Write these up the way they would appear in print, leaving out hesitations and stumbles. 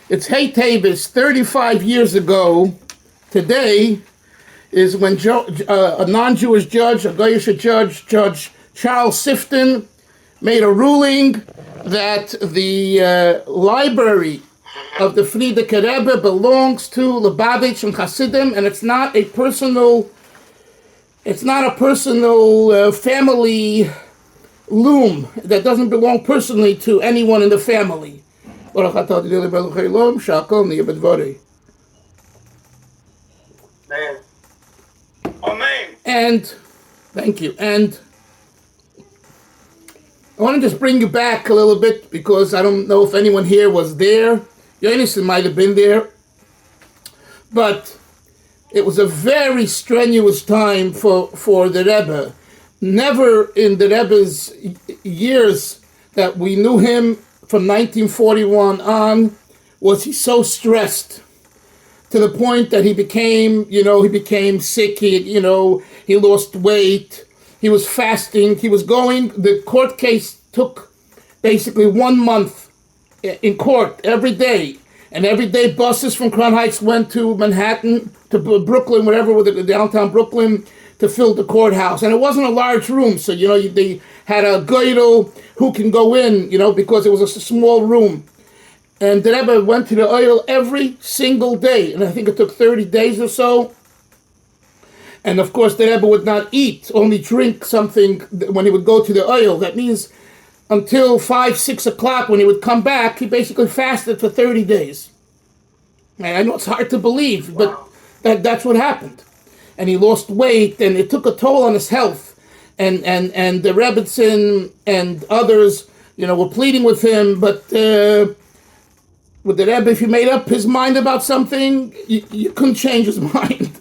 It's Hey Teves, 35 years ago. Today is when a non-Jewish judge, a Goyish judge, Judge Charles Sifton, made a ruling that the library of the Frierdiker Rebbe belongs to Lubavitch and Hasidim, and it's not a personal family loom that doesn't belong personally to anyone in the family. Amen. And thank you. And I want to just bring you back a little bit because I don't know if anyone here was there. Yonason might have been there. But it was a very strenuous time for the Rebbe. Never in the Rebbe's years that we knew him from 1941 on was he so stressed to the point that he became sick. He lost weight. He was fasting. The court case took basically 1 month in court every day. And every day buses from Crown Heights went to Manhattan, to Brooklyn, whatever, downtown Brooklyn, to fill the courthouse. And it wasn't a large room, so, they had a goydel who can go in, because it was a small room. And the Rebbe went to the Ohel every single day, and I think it took 30 days or so. And of course, the Rebbe would not eat, only drink something when he would go to the Ohel. That means until 5, 6 o'clock when he would come back, he basically fasted for 30 days. And I know it's hard to believe, but that's what happened. And he lost weight, and it took a toll on his health. And the Rebbitzin and others, were pleading with him, but with the Rebbe, if he made up his mind about something, you couldn't change his mind.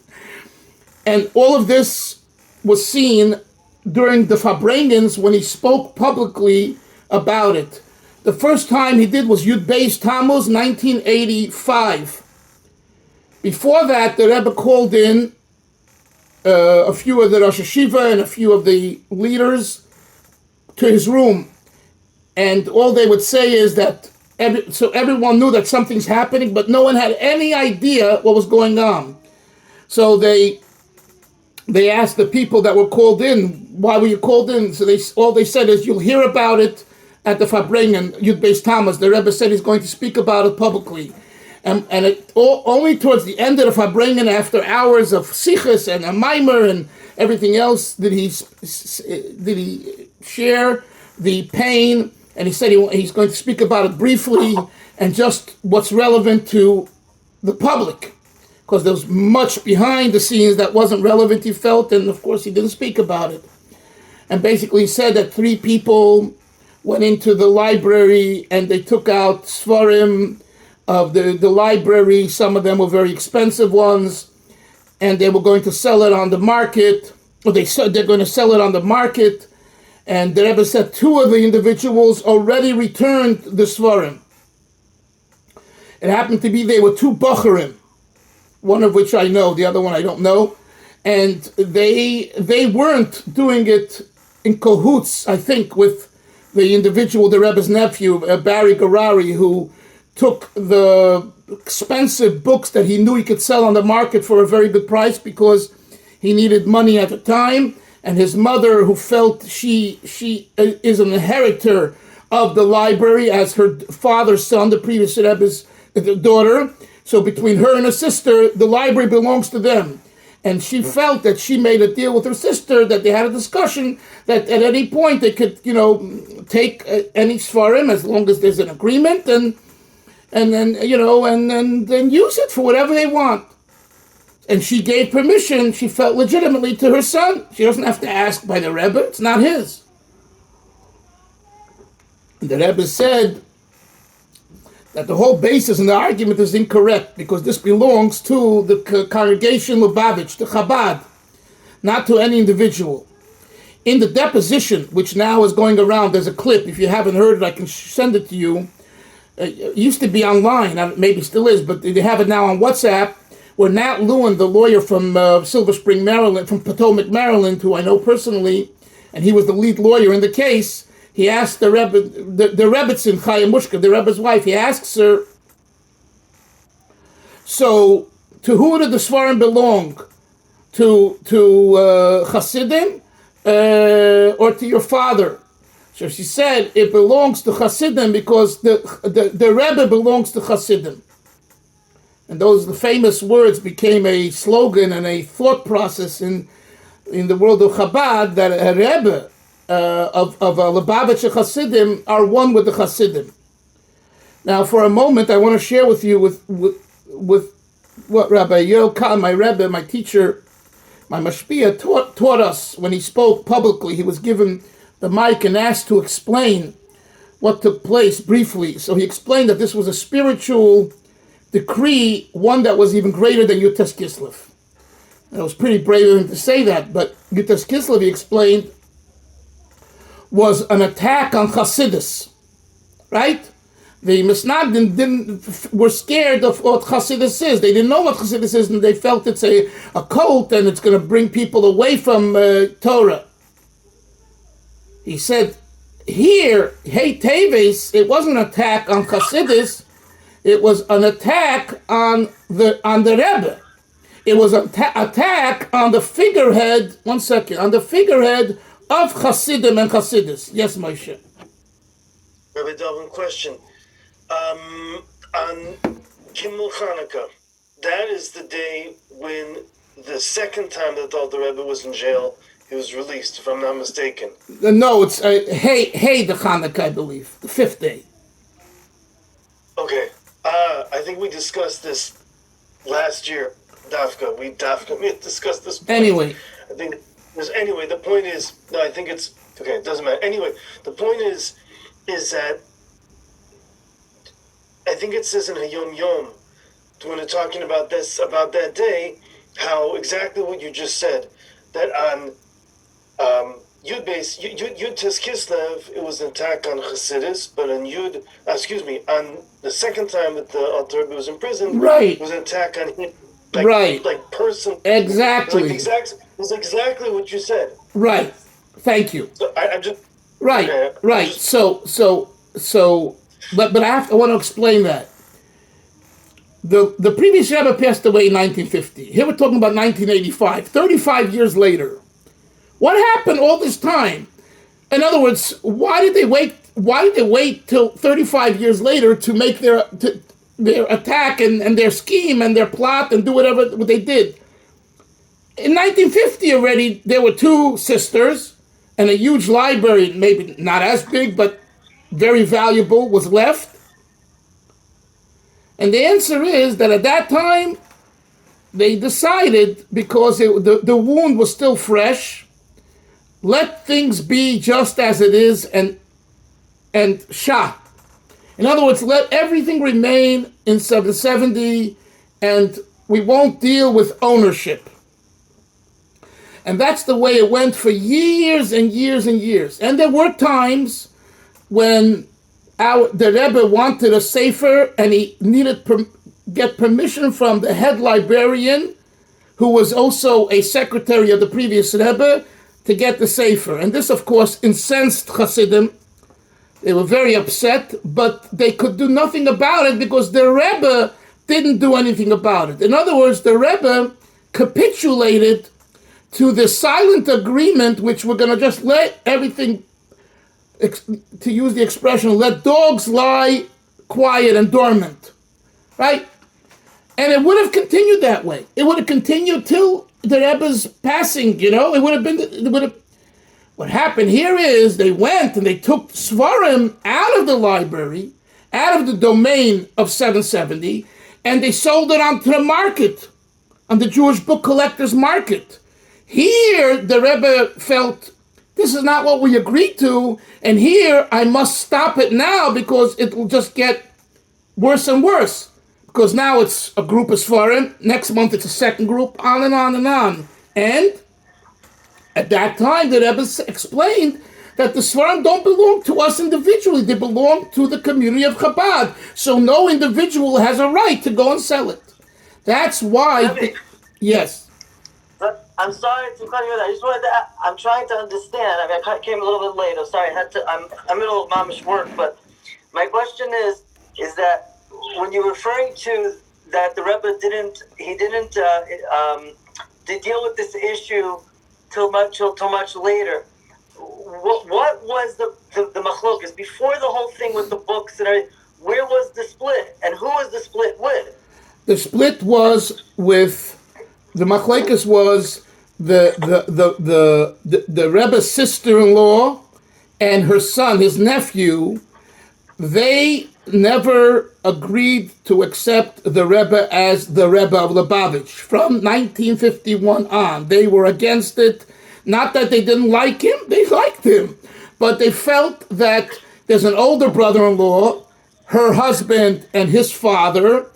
And all of this was seen during the Farbrengens when he spoke publicly about it. The first time he did was Yud Beis Tammuz, 1985. Before that, the Rebbe called in a few of the Rosh Hashiva and a few of the leaders to his room. And all they would say is that, so everyone knew that something's happening, but no one had any idea what was going on. So they asked the people that were called in, why were you called in? So all they said is, you'll hear about it at the Farbrengen, Yud Beis Tammuz. The Rebbe said he's going to speak about it publicly. And only towards the end of the Farbrengen, after hours of sichos and a maimer and everything else, did he share the pain. And he said he's going to speak about it briefly and just what's relevant to the public. Because there was much behind the scenes that wasn't relevant, he felt, and of course he didn't speak about it. And basically he said that 3 people went into the library and they took out Seforim of the library. Some of them were very expensive ones, and they were going to sell it on the market, or they said they're going to sell it on the market. And the Rebbe said 2 of the individuals already returned the Seforim. It happened to be they were 2 Bocharim, one of which I know, the other one I don't know. And they weren't doing it in cahoots, I think, with the individual, the Rebbe's nephew, Barry Garari, who took the expensive books that he knew he could sell on the market for a very good price because he needed money at the time. And his mother, who felt she is an inheritor of the library as her father's son, the previous Rebbe's daughter. So between her and her sister, the library belongs to them. And she felt that she made a deal with her sister, that they had a discussion that at any point they could, take any Seforim as long as there's an agreement, and then use it for whatever they want. And she gave permission, she felt legitimately, to her son. She doesn't have to ask by the Rebbe, it's not his. And the Rebbe said that the whole basis in the argument is incorrect because this belongs to the congregation Lubavitch, the Chabad, not to any individual. In the deposition, which now is going around, there's a clip. If you haven't heard it, I can send it to you. It used to be online, maybe still is, but they have it now on WhatsApp, where Nat Lewin, the lawyer from Silver Spring, Maryland, from Potomac, Maryland, who I know personally, and he was the lead lawyer in the case, he asked the Rebbitzin, Chaya Mushka, the Rebbe's wife, he asks her, So, to who did the Seforim belong? To Hasidim or to your father? So she said it belongs to Hasidim because the Rebbe belongs to Hasidim. And those the famous words became a slogan and a thought process in the world of Chabad, that a Rebbe of a Lubavitcher Hasidim are one with the Hasidim. Now, for a moment, I want to share with you with what Rabbi Yoel Kahn, my Rebbe, my teacher, my Mashpia, taught us when he spoke publicly. He was given the mic and asked to explain what took place briefly. So he explained that this was a spiritual decree, one that was even greater than Yutas Kislev. And it was pretty brave of him to say that, but Yutas Kislev, he explained, was an attack on Hasidus, right? The Misnagdim were scared of what Hasidus is. They didn't know what Hasidus is, and they felt it's a cult and it's going to bring people away from Torah. He said, here, hey Teves, it wasn't an attack on Hasidus, it was an attack on the Rebbe. It was an attack on the figurehead, on the figurehead of Hasidim and Hasidus. Yes, Moshe. Rabbi Delvin, question. On Gimel Chanukah, that is the day when the second time that the Rebbe was in jail, he was released, if I'm not mistaken. No, it's hey the Chanukah, I believe, the fifth day. Okay. I think we discussed this last year, Dafka. We discussed this point. Anyway. Anyway, the point is, no, I think it's, okay, it doesn't matter. Anyway, the point is that I think it says in Hayom Yom, when they're talking about this, about that day, how exactly what you just said, that on Yud Tes Kislev, it was an attack on Hasidus, but on on the second time that the Alter Rebbe was in prison, right, it was an attack on him, like person. Exactly. It's exactly what you said. Right. Thank you. So I'm just right. Okay, right. But I want to explain that. The previous Rebbe passed away in 1950. Here we're talking about 1985, 35 years later. What happened all this time? In other words, why did they wait till 35 years later to make their attack and their scheme and their plot and do whatever they did? In 1950 already, there were two sisters and a huge library, maybe not as big, but very valuable, was left. And the answer is that at that time, they decided, because the wound was still fresh, let things be just as it is and shah. In other words, let everything remain in 770 and we won't deal with ownership. And that's the way it went for years and years and years. And there were times when the Rebbe wanted a sefer and he needed get permission from the head librarian, who was also a secretary of the previous Rebbe, to get the sefer. And this, of course, incensed Hasidim. They were very upset, but they could do nothing about it because the Rebbe didn't do anything about it. In other words, the Rebbe capitulated to the silent agreement, which we're going to just let everything, to use the expression, let dogs lie quiet and dormant, right? And it would have continued that way. It would have continued till the Rebbe's passing, It would have. What happened here is they went and they took Seforim out of the library, out of the domain of 770, and they sold it onto the market, on the Jewish book collectors market. Here, the Rebbe felt, this is not what we agreed to, and here I must stop it now because it will just get worse and worse. Because now it's a group of Seforim, next month it's a second group, on and on and on. And at that time, the Rebbe explained that the Seforim don't belong to us individually, they belong to the community of Chabad. So no individual has a right to go and sell it. That's why, yes. I'm sorry to cut you off. I just wanted to. I'm trying to understand. I mean, I came a little bit late. I'm sorry. I'm middle of mamish work, but my question is that when you're referring to that the Rebbe didn't deal with this issue till much later. What was the machlokas before the whole thing with the books and everything? Where was the split, and who was the split with? The split was with the machlekes was the Rebbe's sister-in-law and her son, his nephew. They never agreed to accept the Rebbe as the Rebbe of Lubavitch. From 1951 on, they were against it. Not that they didn't like him, they liked him. But they felt that there's an older brother-in-law, her husband and his father,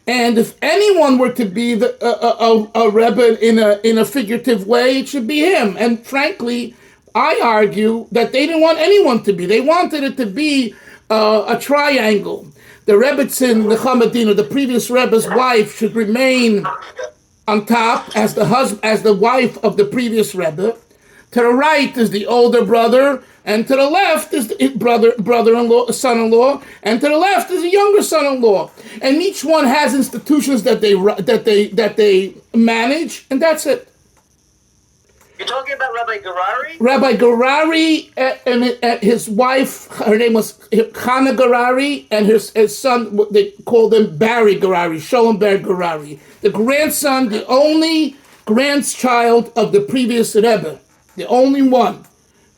and if anyone were to be a Rebbe in a figurative way, it should be him. And frankly, I argue that they didn't want anyone to be. They wanted it to be a triangle. The Rebbetzin, the Chamadina, the previous Rebbe's wife, should remain on top as the wife of the previous Rebbe. To the right is the older brother, and to the left is the brother-in-law, son-in-law, and to the left is the younger son-in-law. And each one has institutions that they manage, and that's it. You're talking about Rabbi Garari? Rabbi Garari and his wife, her name was Chana Garari, and his son, they called him Barry Garari, Sholem Ber Garari. The grandson, the only grandchild of the previous Rebbe, the only one.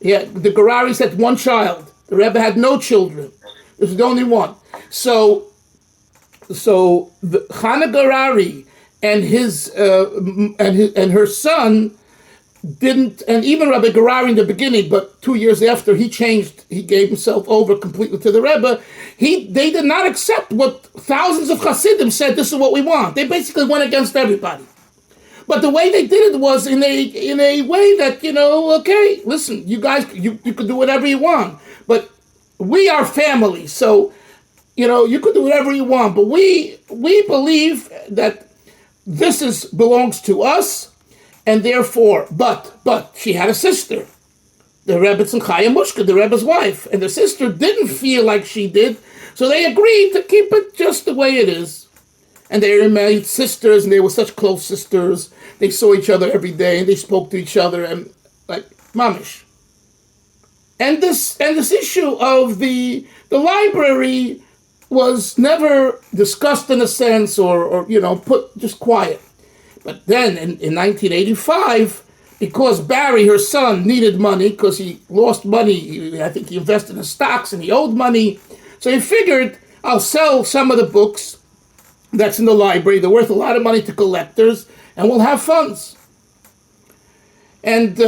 Yeah, the Gararis had one child. The Rebbe had no children. This was the only one. So the Chana Garari and her son didn't, and even Rabbi Garari in the beginning, but 2 years after he changed, he gave himself over completely to the Rebbe. They did not accept what thousands of Hasidim said. This is what we want. They basically went against everybody. But the way they did it was in a way that, okay, listen, you guys, you could do whatever you want, but we are family, so, you could do whatever you want, but we believe that this belongs to us, and therefore, but she had a sister, the Rebbetzin Chaya Mushka, the Rebbe's wife, and the sister didn't feel like she did, so they agreed to keep it just the way it is. And they remained sisters, and they were such close sisters. They saw each other every day, and they spoke to each other, and like mamish. And this issue of the library was never discussed in a sense, or put just quiet. But then in 1985, because Barry, her son, needed money because he lost money. I think he invested in stocks and he owed money, so he figured, I'll sell some of the books that's in the library. They're worth a lot of money to collectors, and we'll have funds. And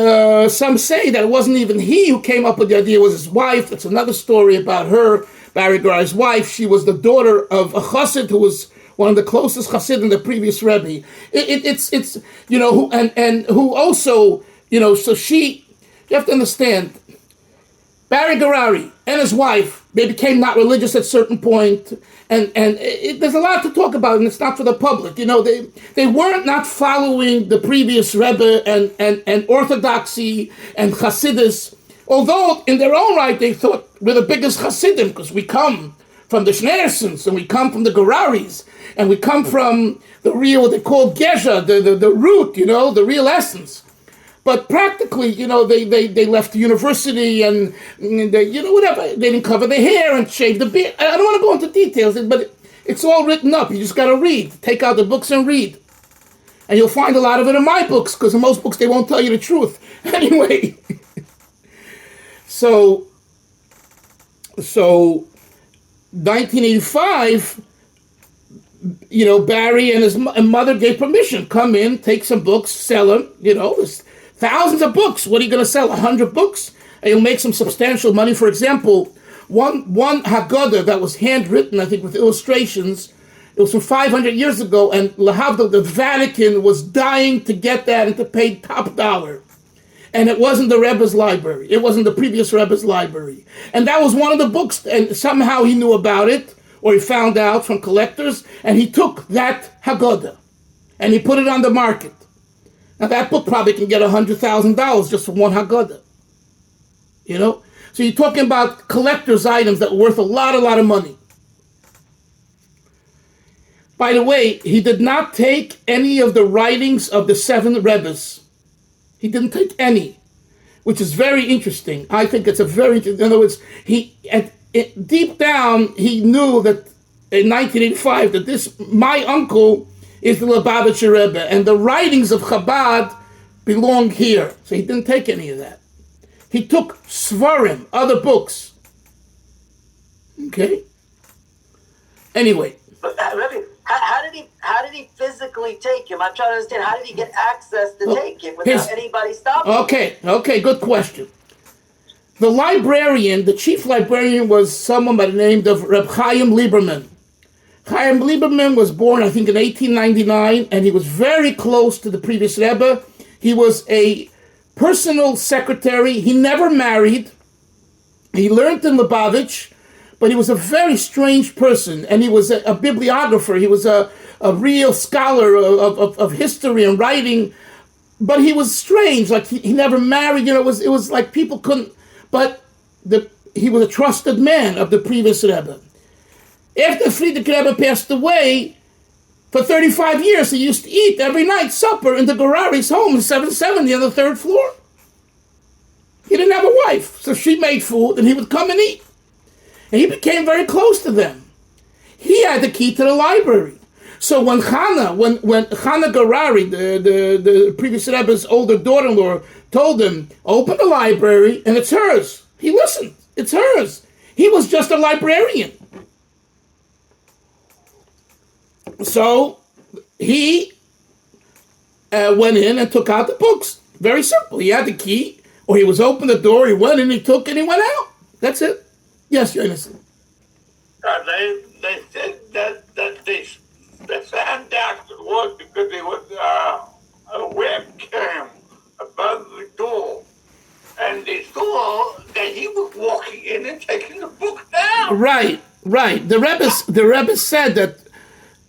some say that it wasn't even he who came up with the idea, it was his wife. That's another story about her, Barry Garai's wife. She was the daughter of a chassid who was one of the closest chassid in the previous Rebbe. Who also, so she, you have to understand, Barry Garari and his wife, they became not religious at a certain point, and there's a lot to talk about, and it's not for the public. They weren't not following the previous Rebbe and orthodoxy and Hasidus, although in their own right they thought we're the biggest Hasidim because we come from the Schneersons, and we come from the Gararis, and we come from the real, what they call Gesha, the root, the real essence. But practically, they left the university and they, whatever. They didn't cover their hair and shave the beard. I don't want to go into details, but it's all written up. You just got to read. Take out the books and read. And you'll find a lot of it in my books, because in most books they won't tell you the truth. Anyway. So 1985, Barry and his mother gave permission. Come in, take some books, sell them. There's thousands of books. What are you going to sell? 100 books? And you'll make some substantial money. For example, one Haggadah that was handwritten, I think, with illustrations. It was from 500 years ago, and Lahavdil, the Vatican, was dying to get that and to pay top dollar. And it wasn't the Rebbe's library. It wasn't the previous Rebbe's library. And that was one of the books, and somehow he knew about it, or he found out from collectors, and he took that Haggadah, and he put it on the market. Now that book probably can get $100,000 just for one Haggadah. So you're talking about collector's items that were worth a lot of money. By the way, he did not take any of the writings of the 7 Rebbes. He didn't take any, which is very interesting. I think it's a very, in other words, deep down, he knew that in 1985 that my uncle is the Lubavitcher Rebbe, and the writings of Chabad belong here. So he didn't take any of that. He took Seforim, other books. Okay? Anyway. But Rebbe, how did he physically take him? I'm trying to understand, how did he get access to take him without anybody stopping him? Okay, good question. The librarian, the chief librarian, was someone by the name of Reb Chaim Lieberman. Chaim Lieberman was born, I think, in 1899, and he was very close to the previous Rebbe. He was a personal secretary. He never married. He learned in Lubavitch, but he was a very strange person, and he was a bibliographer. He was a real scholar of history and writing, but he was strange. Like he never married. You know, it was like people couldn't. But he was a trusted man of the previous Rebbe. After Frierdiker Rebbe passed away, for 35 years he used to eat every night supper in the Gorari's home in 770 on the 3rd floor. He didn't have a wife, so she made food and he would come and eat. And he became very close to them. He had the key to the library. So when Chana Gorari, the previous Rebbe's older daughter-in-law, told him, open the library and it's hers, he listened. It's hers. He was just a librarian. So he went in and took out the books. Very simple. He had the key, or he was open the door, he went in, he took, and he went out. That's it. Yes, you're innocent. They said that they found out it was because there was a webcam above the door, and they saw that he was walking in and taking the book down. Right. The Rebbe said that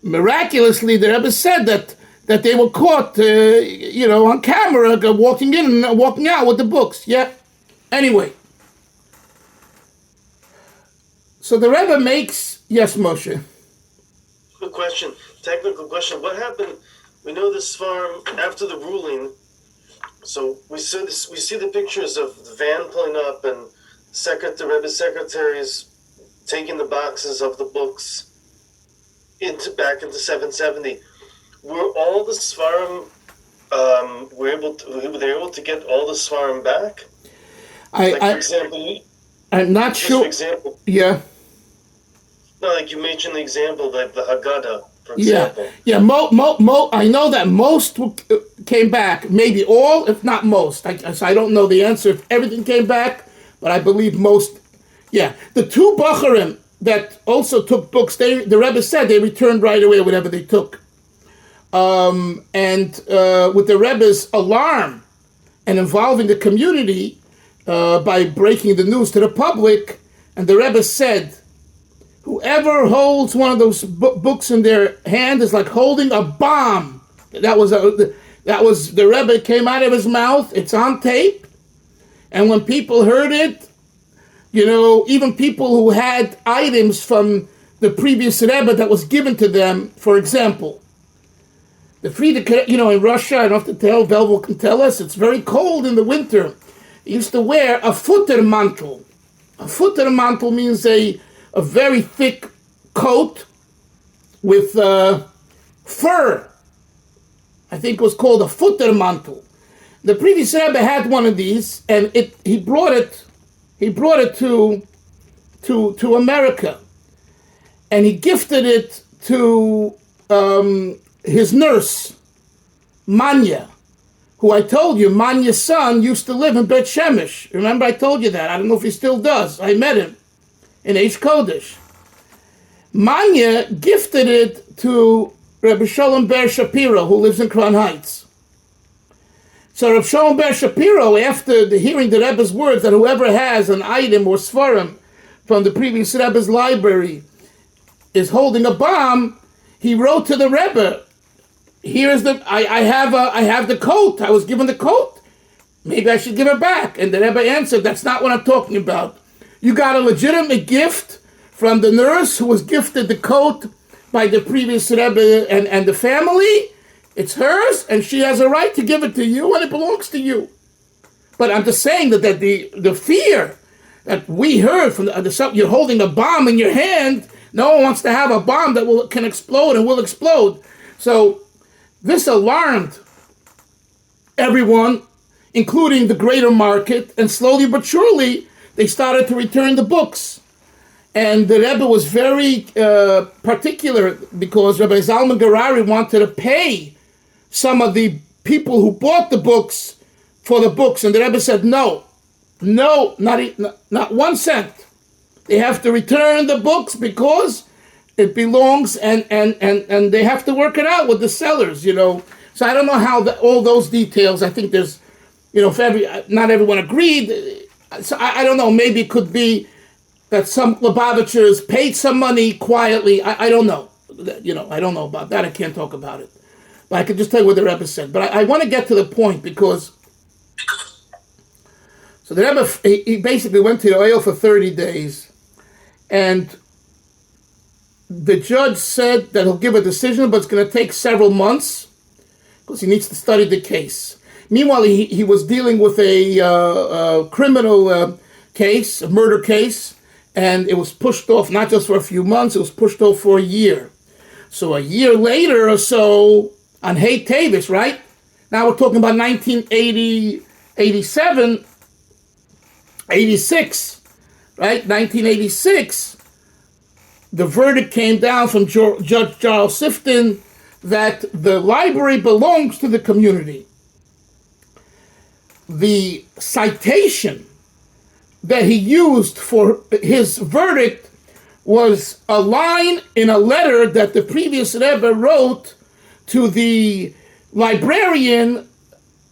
miraculously. The Rebbe said that they were caught, on camera, walking in and walking out with the books. Yeah. Anyway. So the Rebbe makes, yes, Moshe. Good question. Technical question. What happened? We know this farm after the ruling. So we see the pictures of the van pulling up and the Rebbe's secretaries taking the boxes of the books back into 770. Were all the Seforim were they able to get all the Seforim back? For example, I'm not sure. For example, yeah. No, like you mentioned the example, like the Haggadah, for example. Yeah. I know that most came back. Maybe all, if not most. I don't know the answer if everything came back, but I believe most. Yeah, the 2 Bacharim that also took books, the Rebbe said they returned right away whatever they took. And with the Rebbe's alarm and involving the community by breaking the news to the public, and the Rebbe said, whoever holds one of those books in their hand is like holding a bomb. That was the Rebbe came out of his mouth. It's on tape. And when people heard it, even people who had items from the previous Rebbe that was given to them, for example, the Frierdiker, in Russia, I don't have to tell, Velvel can tell us, it's very cold in the winter. He used to wear a futtermantel. A futtermantel means a very thick coat with fur. I think it was called a futtermantel. The previous Rebbe had one of these, and he brought it to America, and he gifted it to his nurse, Manya, who I told you, Manya's son used to live in Bet Shemesh. Remember I told you that? I don't know if he still does. I met him in Eish Kodesh. Manya gifted it to Rabbi Shalom Ber Shapiro, who lives in Crown Heights. So Rabbi Shalom Ber Shapiro, after hearing the Rebbe's words that whoever has an item or Seforim from the previous Rebbe's library is holding a bomb, he wrote to the Rebbe, I have the coat. I was given the coat. Maybe I should give it back. And the Rebbe answered, that's not what I'm talking about. You got a legitimate gift from the nurse who was gifted the coat by the previous Rebbe and the family. It's hers, and she has a right to give it to you, and it belongs to you. But I'm just saying that the fear that we heard from you're holding a bomb in your hand. No one wants to have a bomb that can explode and will explode. So this alarmed everyone, including the greater market, and slowly but surely they started to return the books. And the Rebbe was very particular because Rabbi Zalman Garari wanted to pay some of the people who bought the books for the books, and the Rebbe said no, not 1 cent. They have to return the books because it belongs, and they have to work it out with the sellers, So I don't know how all those details. I think there's, not everyone agreed. So I don't know. Maybe it could be that some Lubavitchers paid some money quietly. I don't know. I don't know about that. I can't talk about it. But I can just tell you what the Rebbe said. But I want to get to the point because. So the Rebbe, he basically went to the Ohel for 30 days. And the judge said that he'll give a decision, but it's going to take several months because he needs to study the case. Meanwhile, he was dealing with a criminal case, a murder case, and it was pushed off not just for a few months, it was pushed off for a year. So a year later or so, on Teves, right? Now we're talking about 1980, 87, 86, right? 1986, the verdict came down from Judge Charles Sifton that the library belongs to the community. The citation that he used for his verdict was a line in a letter that the previous Rebbe wrote to the librarian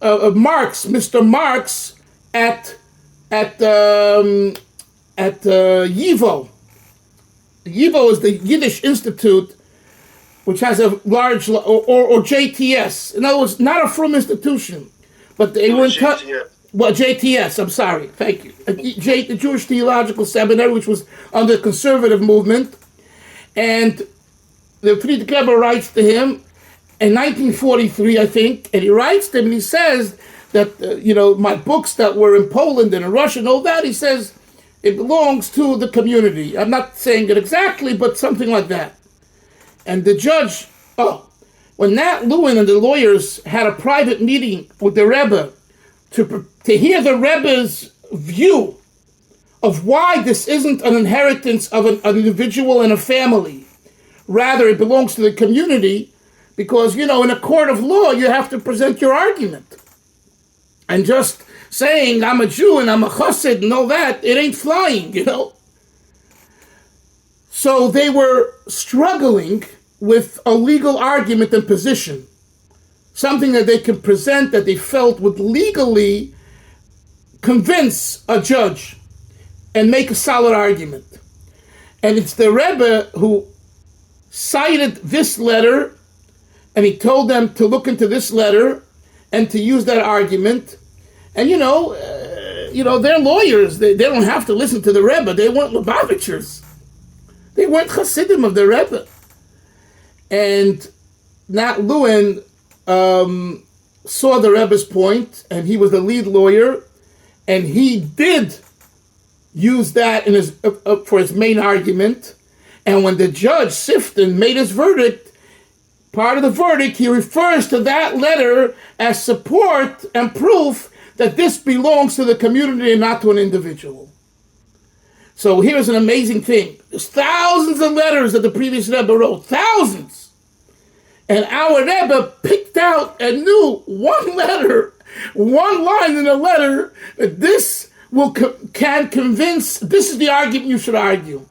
of Marx, Mr. Marx, at YIVO. YIVO is the Yiddish Institute, which has a large, or JTS. In other words, not a frum institution, but they were in touch. Well, JTS, I'm sorry, thank you. The Jewish Theological Seminary, which was under the conservative movement. And the Friedrich Rebbe writes to him in 1943, I think, and he writes to him and he says that, my books that were in Poland and in Russia and all that, he says, it belongs to the community. I'm not saying it exactly, but something like that. And the judge, when Nat Lewin and the lawyers had a private meeting with the Rebbe to hear the Rebbe's view of why this isn't an inheritance of an individual and a family. Rather, it belongs to the community because, in a court of law, you have to present your argument. And just saying, I'm a Jew and I'm a chassid and all that, it ain't flying, So they were struggling with a legal argument and position. Something that they could present that they felt would legally convince a judge and make a solid argument. And it's the Rebbe who cited this letter, and he told them to look into this letter and to use that argument. And they're lawyers. They don't have to listen to the Rebbe. They weren't Lubavitchers. They weren't Hasidim of the Rebbe. And Nat Lewin saw the Rebbe's point, and he was the lead lawyer, and he did use that in his for his main argument. And when the judge Sifton made his verdict, part of the verdict, he refers to that letter as support and proof that this belongs to the community and not to an individual. So here's an amazing thing. There's thousands of letters that the previous Rebbe wrote, thousands. And our Rebbe picked out and knew one letter, one line in a letter, that this can convince, this is the argument you should argue.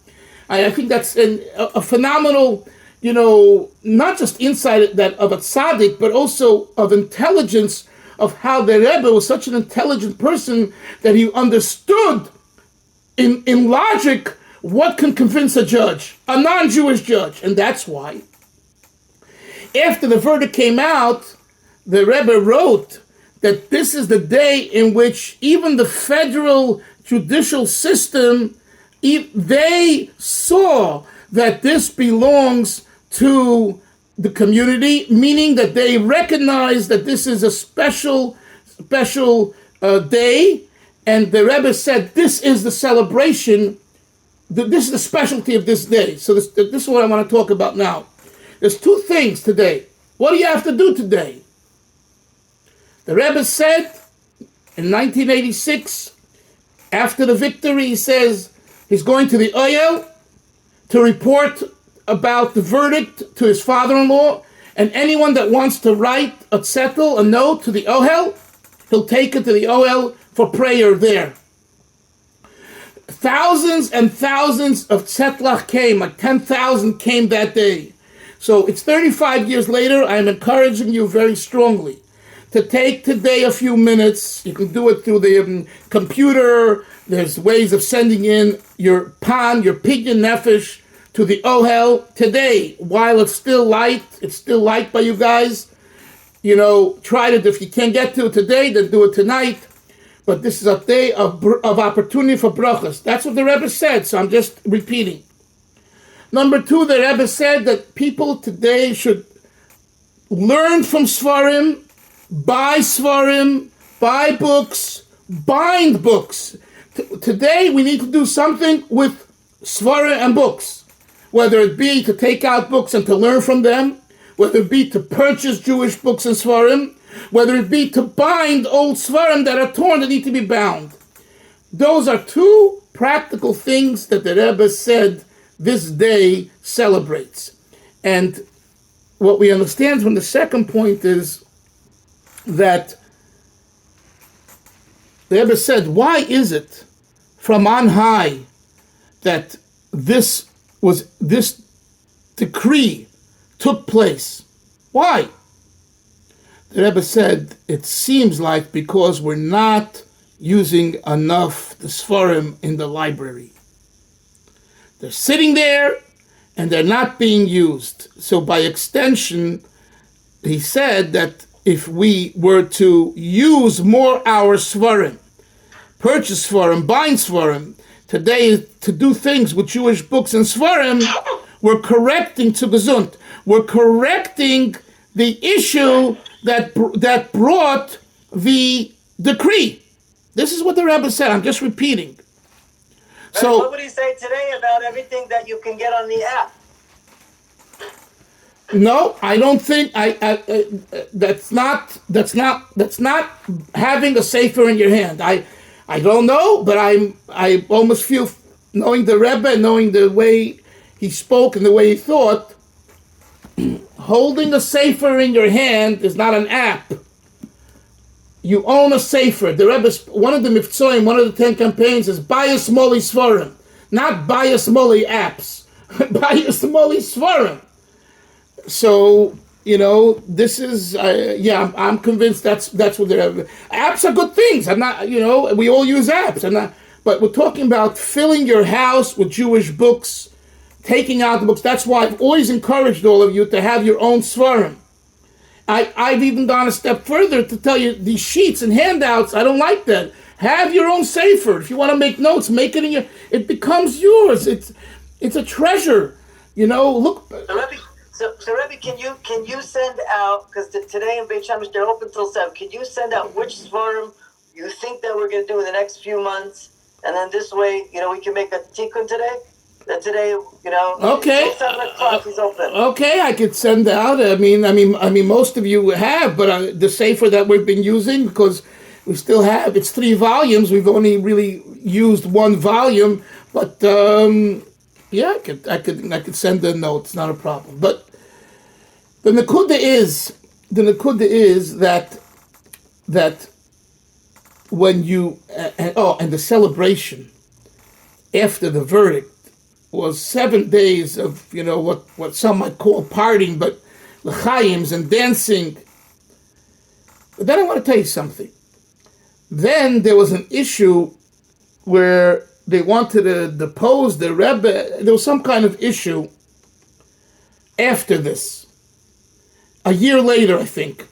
I think that's a phenomenal, not just insight of a tzaddik, but also of intelligence of how the Rebbe was such an intelligent person that he understood in logic what can convince a judge, a non-Jewish judge. And that's why after the verdict came out, the Rebbe wrote that this is the day in which even the federal judicial system, they saw that this belongs to the community, meaning that they recognize that this is a special day, and the Rebbe said this is the celebration, this is the specialty of this day. So this is what I want to talk about now. There's two things today. What do you have to do today? The Rebbe said in 1986, after the victory, he says he's going to the Ohel to report about the verdict to his father-in-law, and anyone that wants to write a zettel, a note to the Ohel, he'll take it to the Ohel for prayer there. Thousands and thousands of tzetlach came, like 10,000 came that day. So it's 35 years later. I'm encouraging you very strongly to take today a few minutes. You can do it through the computer. There's ways of sending in your pan, your pidyon nefesh, to the Ohel today, while it's still light by you guys. Try to, if you can't get to it today, then do it tonight. But this is a day of opportunity for brachas. That's what the Rebbe said, so I'm just repeating. Number two, the Rebbe said that people today should learn from Seforim, buy books, bind books. Today we need to do something with Seforim and books. Whether it be to take out books and to learn from them, whether it be to purchase Jewish books and Seforim, whether it be to bind old Seforim that are torn that need to be bound. Those are two practical things that the Rebbe said this day celebrates. And what we understand from the second point is that the Rebbe said, why is it from on high that this decree took place? Why? The Rebbe said, it seems like because we're not using enough the Seforim in the library. They're sitting there and they're not being used. So by extension, he said that if we were to use more our Seforim, purchase Seforim, bind Seforim, today to do things with Jewish books and Seforim, we're correcting to Gesund. We're correcting the issue that brought the decree. This is what the Rebbe said. I'm just repeating. So what would he say today about everything that you can get on the app? No, I don't think that's not having a sefer in your hand. I don't know, but I almost feel, knowing the Rebbe, knowing the way he spoke and the way he thought, holding a sefer in your hand is not an app. You own a sefer. The Rebbe, one of the Miftzoim, one of the 10 campaigns is Bayas Moli Seforim, not Bayas Moli apps. Bayas Moli Seforim. So, this is, I'm convinced that's what they're, apps are good things. I'm not, we all use apps. But we're talking about filling your house with Jewish books, taking out the books. That's why I've always encouraged all of you to have your own Seforim. I've even gone a step further to tell you these sheets and handouts, I don't like that. Have your own sefer. If you want to make notes, make it it becomes yours. It's a treasure. Look. So Rebbe, can you send out, because today in Beit Shemesh they're open till 7, can you send out which Seforim you think that we're going to do in the next few months, and then this way, we can make a tikkun today? That today, okay. Till 7 o'clock he's open. Okay, I could send out. I mean, most of you have, but the sefer that we've been using, because we still have, it's 3 volumes. We've only really used 1 volume, but I could send a note. It's not a problem. But the nekuda is that when you and the celebration after the verdict was 7 days of what some might call partying, but l'chaims and dancing. But then I want to tell you something. Then there was an issue where they wanted to depose the Rebbe. There was some kind of issue after this. A year later, I think.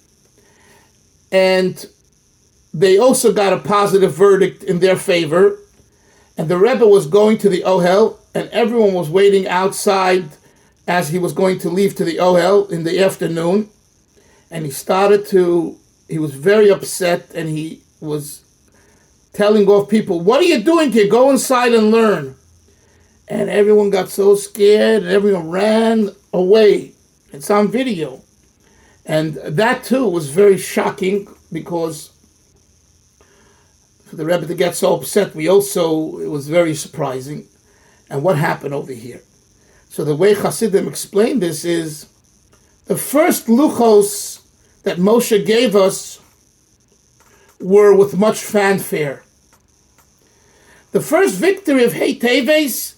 And they also got a positive verdict in their favor. And the Rebbe was going to the Ohel, and everyone was waiting outside as he was going to leave to the Ohel in the afternoon, and he was very upset, and he was telling off people, "What are you doing here? Go inside and learn." And everyone got so scared, and everyone ran away. It's on video. And that too was very shocking, because for the Rebbe to get so upset, it was very surprising. And what happened over here? So the way Hasidim explained this is, the first luchos that Moshe gave us were with much fanfare. The first victory of Hey Teves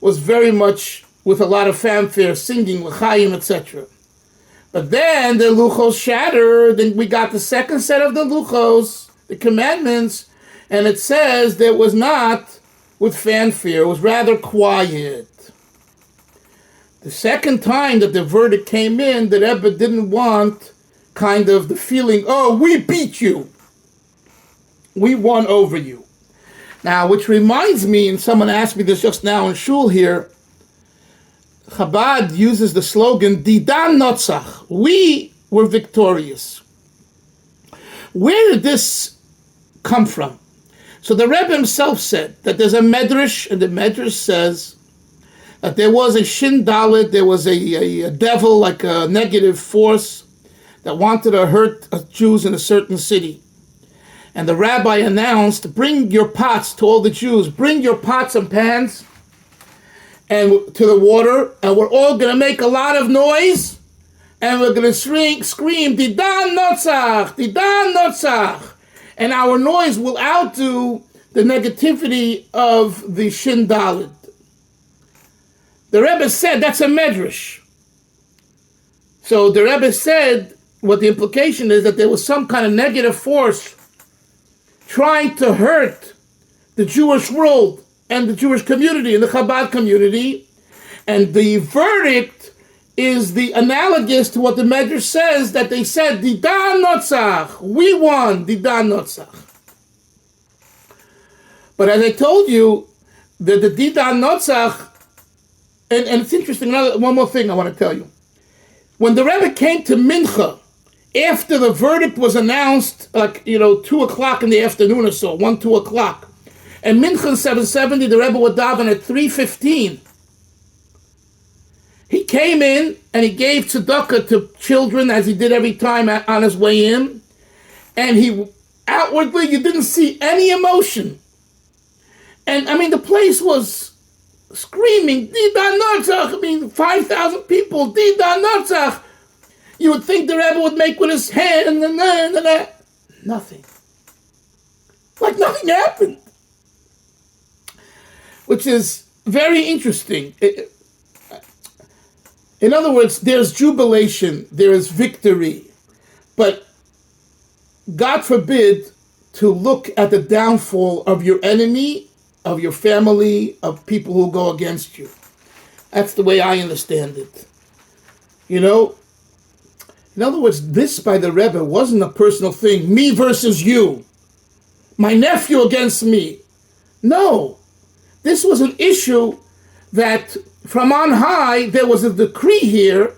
was very much with a lot of fanfare, singing, l'chaim, etc. But then the luchos shattered, and we got the second set of the luchos, the commandments, and it says that it was not with fanfare, it was rather quiet. The second time that the verdict came in, the Rebbe didn't want kind of the feeling, "Oh, we beat you. We won over you." Now, which reminds me, and someone asked me this just now in shul here, Chabad uses the slogan, Didan Notzach. We were victorious. Where did this come from? So the Rebbe himself said that there's a medrash, and the medrash says that there was a Shin Dalet, there was a devil, like a negative force, that wanted to hurt Jews in a certain city. And the rabbi announced, "Bring your pots," to all the Jews, "bring your pots and pans and to the water, and we're all going to make a lot of noise, and we're going to scream, Didan Notzach, Didan Notzach. And our noise will outdo the negativity of the Shin Dalet." The Rebbe said that's a medrash. So the Rebbe said what the implication is, that there was some kind of negative force trying to hurt the Jewish world and the Jewish community and the Chabad community. And the verdict is the analogous to what the Medrash says, that they said, Didan Notzach, we won, Didan Notzach. But as I told you, the Didan Notzach, and it's interesting, one more thing I want to tell you. When the Rebbe came to Mincha, after the verdict was announced, 2 o'clock in the afternoon or so, 2 o'clock, and Mincha 770, the Rebbe would daven at 3:15. He came in and he gave tzedakah to children, as he did every time on his way in, and he outwardly, you didn't see any emotion. And the place was screaming, Didan Notzach, 5,000 people, Didan Notzach. You would think the Rebbe would make with his hand, and nothing. Like nothing happened. Which is very interesting. In other words, there's jubilation, there is victory, but God forbid to look at the downfall of your enemy, of your family, of people who go against you. That's the way I understand it. In other words, this by the Rebbe wasn't a personal thing, me versus you, my nephew against me. No, this was an issue that from on high, there was a decree here,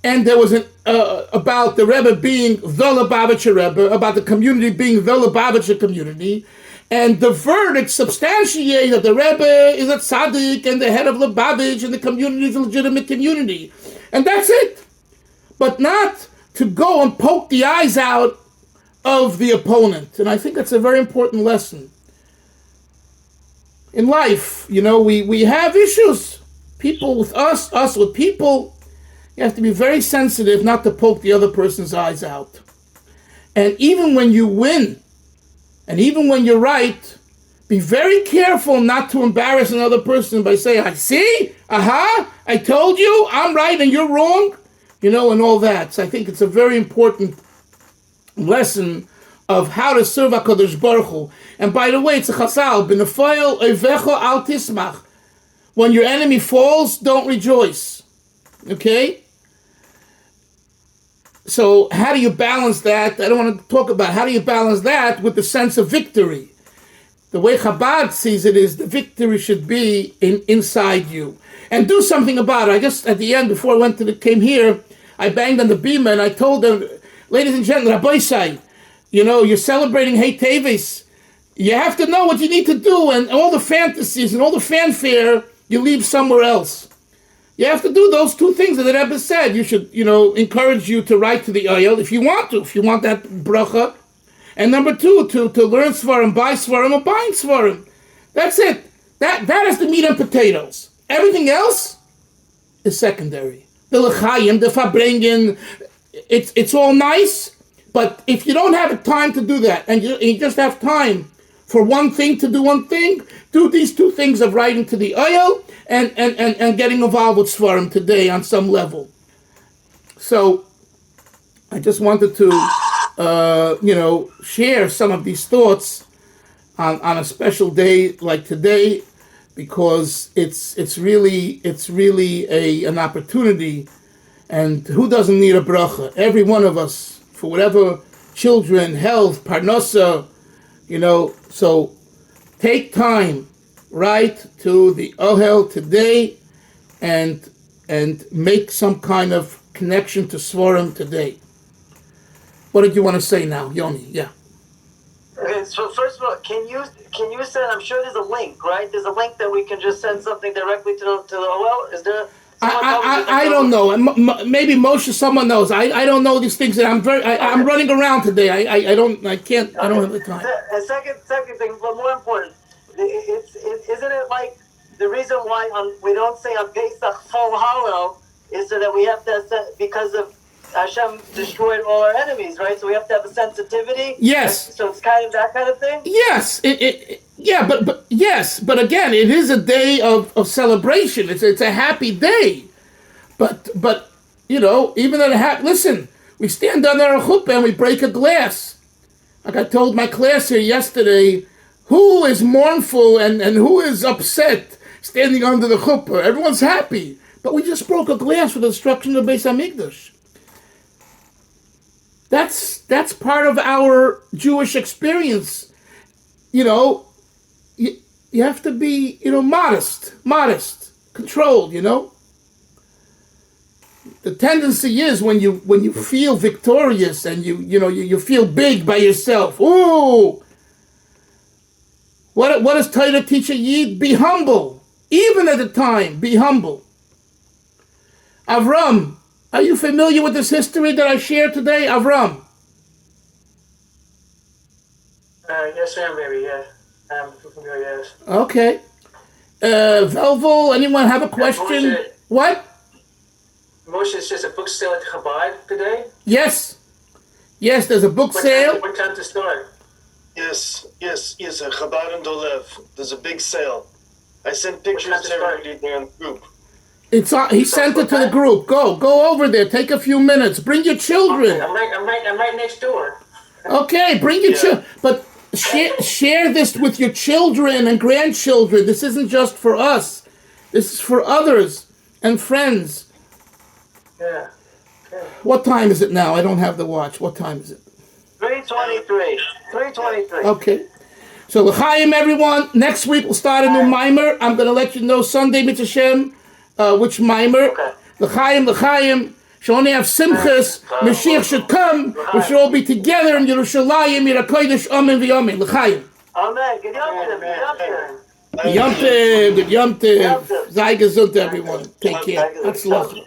and there was about the Rebbe being the Lubavitcher Rebbe, about the community being the Lubavitcher community, and the verdict substantiated that the Rebbe is a tzaddik and the head of Lubavitch, and the community is a legitimate community. And that's it. But not to go and poke the eyes out of the opponent. And I think that's a very important lesson. In life, we have issues. People with us with people. You have to be very sensitive not to poke the other person's eyes out. And even when you win, and even when you're right, be very careful not to embarrass another person by saying, I see, I told you, I'm right and you're wrong, and all that. So I think it's a very important lesson of how to serve HaKadosh Baruch Hu. And by the way, it's a chazal, b'nefayel oivecho al tismach. When your enemy falls, don't rejoice. Okay? So how do you balance that? I don't want to talk about how do you balance that with the sense of victory. The way Chabad sees it is the victory should be inside you. And do something about it. I just, at the end, before I came here, I banged on the bima and I told them, ladies and gentlemen, Rabbi Say, you're celebrating Hey Teves. You have to know what you need to do, and all the fantasies and all the fanfare, you leave somewhere else. You have to do those two things that the Rebbe said. You should, encourage you to write to the Ohel if you want that bracha. And number two, to learn Seforim, buy Seforim, or buying Seforim. That's it. That is the meat and potatoes. Everything else is secondary. The L'chaim, the Farbrengen, it's all nice, but if you don't have time to do that, and you just have time for one thing to do one thing, do these two things of writing to the Ohel and getting involved with Seforim today on some level. So I just wanted to share some of these thoughts on a special day like today, because it's really an opportunity. And who doesn't need a bracha? Every one of us, for whatever, children, health, parnasa, so take time, write to the Ohel today and make some kind of connection to Seforim today. What did you want to say now, Yoni? Yeah. Okay, so first of all, can you send? I'm sure there's a link, right? There's a link that we can just send something directly to the Ohel. Is there? I don't know. Maybe Moshe, someone knows. I don't know these things. That I'm running around today. I don't have the time. And second thing, but more important, isn't it like the reason why we don't say on Pesach full hollow is so that we have to, because of Hashem destroyed all our enemies, right? So we have to have a sensitivity. Yes. So it's kind of that kind of thing. Yes. But again, it is a day of celebration. It's a happy day. But even though listen, we stand under a chuppah and we break a glass. Like I told my class here yesterday, who is mournful and who is upset standing under the chuppah? Everyone's happy. But we just broke a glass for the destruction of Beis HaMikdash. That's part of our Jewish experience. You have to be, modest, controlled, The tendency is when you feel victorious and you feel big by yourself. Ooh! What does Torah teach a Yid? Be humble. Even at the time, be humble. Avram, are you familiar with this history that I shared today, Avram? Yes, I am, baby, yeah. I'm familiar, yes. Okay. Velvel, anyone have a question? Moshe, What? Moshe, it's just a book sale at Chabad today? Yes, there's a book sale. What time to start? Yes, Chabad and Dolev. There's a big sale. I sent pictures to everybody there in the group. He sent it to the group. Go over there. Take a few minutes. Bring your children. I'm right next door. Okay, bring your children. But share this with your children and grandchildren. This isn't just for us. This is for others and friends. Yeah. Okay. What time is it now? I don't have the watch. What time is it? 3:23. 3:23. Okay. So l'chaim, everyone. Next week we'll start a new mimer. I'm going to let you know Sunday, Mitzvah Shem, which mimer. Okay. L'chaim. Shall only have simchas. Mashiach should come. We should all be together in Yerushalayim, Yirakodesh, Amen v'Amen. L'chaim. Amen. Good Yom Tov. Good Yom Tov. Sei gesund, everyone. Take care. Hatzlacha.